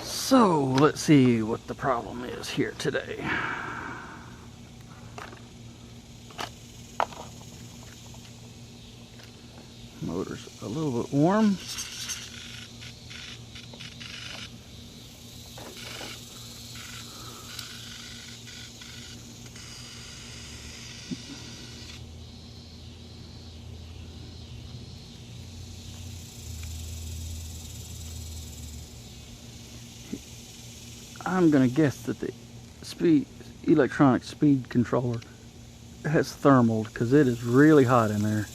So let's see what the problem is here today. Motor's a little bit warm. I'm gonna guess that the electronic speed controller has thermaled, because it is really hot in there.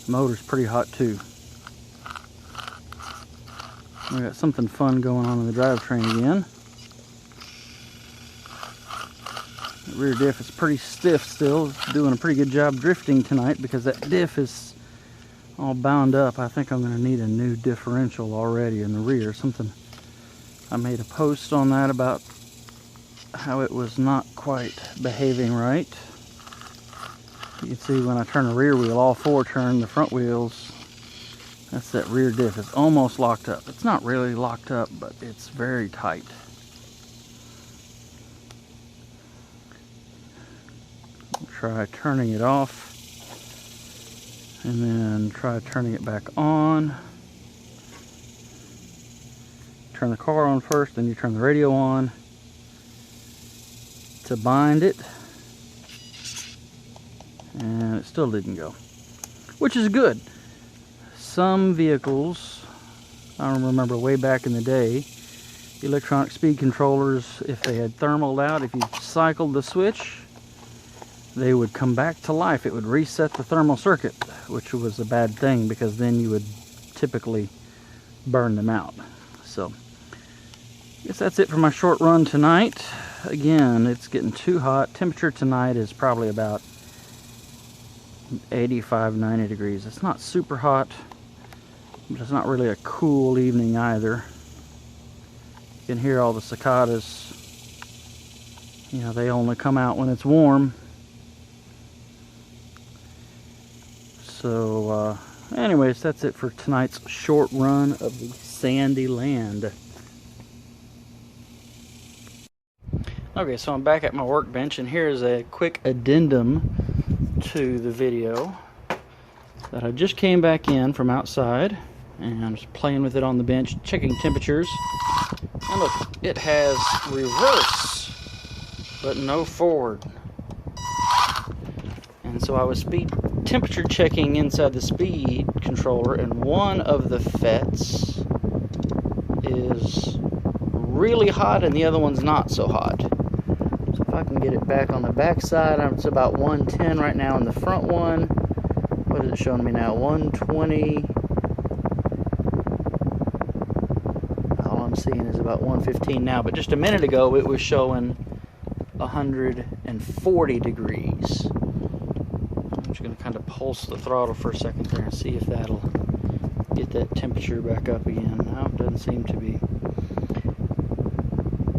The motor's pretty hot too. We got something fun going on in the drivetrain again. The rear diff is pretty stiff still. It's doing a pretty good job drifting tonight because that diff is all bound up. I think I'm going to need a new differential already in the rear. I made a post on that about how it was not quite behaving right. You can see when I turn the rear wheel, all four turn. The front wheels, that's that rear diff. It's almost locked up. It's not really locked up, but it's very tight. I'll try turning it off and then try turning it back on. Turn the car on first, then you turn the radio on to bind it, and it still didn't go, which is good. Some vehicles, I remember way back in the day, electronic speed controllers, if they had thermaled out, if you cycled the switch, they would come back to life. It would reset the thermal circuit, which was a bad thing because then you would typically burn them out. So I guess that's it for my short run tonight. Again, it's getting too hot. Temperature tonight is probably about 85, 90 degrees. It's not super hot, but it's not really a cool evening either. You can hear all the cicadas. You know, they only come out when it's warm. So, anyways, that's it for tonight's short run of the Sandyland. Okay, so I'm back at my workbench, and here's a quick addendum to the video that I just came back in from outside, and I'm just playing with it on the bench, checking temperatures. And look, it has reverse, but no forward. And so I was speed temperature checking inside the speed controller, and one of the FETs is really hot and the other one's not so hot. So if I can get it back on the back side, it's about 110 right now in the front one. What is it showing me now? 120. All I'm seeing is about 115 now, but just a minute ago it was showing 140 degrees. I'm just going to kind of pulse the throttle for a second there and see if that'll get that temperature back up again. No, it doesn't seem to be.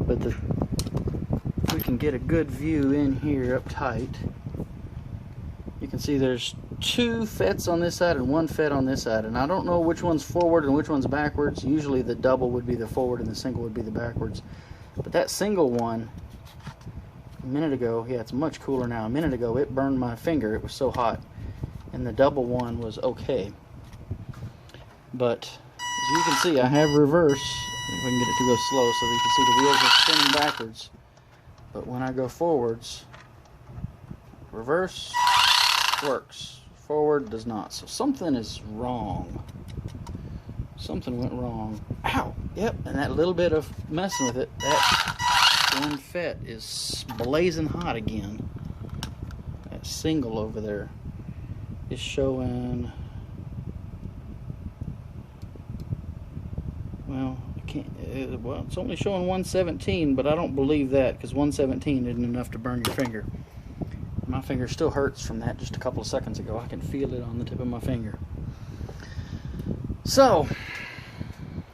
But if we can get a good view in here up tight, you can see there's two FETs on this side and one FET on this side, and I don't know which one's forward and which one's backwards. Usually the double would be the forward and the single would be the backwards. But that single one, a minute ago, yeah, it's much cooler now. A minute ago it burned my finger, it was so hot. And the double one was okay. But as you can see, I have reverse. If we can get it to go slow so that you can see the wheels are spinning backwards. But when I go forwards, reverse works, forward does not. So something is wrong. Something went wrong. Ow! Yep, and that little bit of messing with it, that one FET is blazing hot again. That single over there is showing, well, I can't, well, it's only showing 117, but I don't believe that, because 117 isn't enough to burn your finger. My finger still hurts from that just a couple of seconds ago. I can feel it on the tip of my finger. So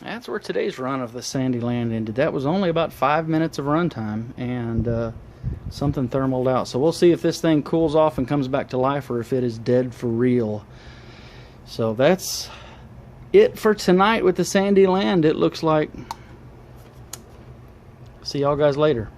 that's where today's run of the Sandyland ended. That was only about 5 minutes of runtime, and something thermaled out. So we'll see if this thing cools off and comes back to life, or if it is dead for real. So that's it for tonight with the Sandyland, it looks like. See y'all guys later.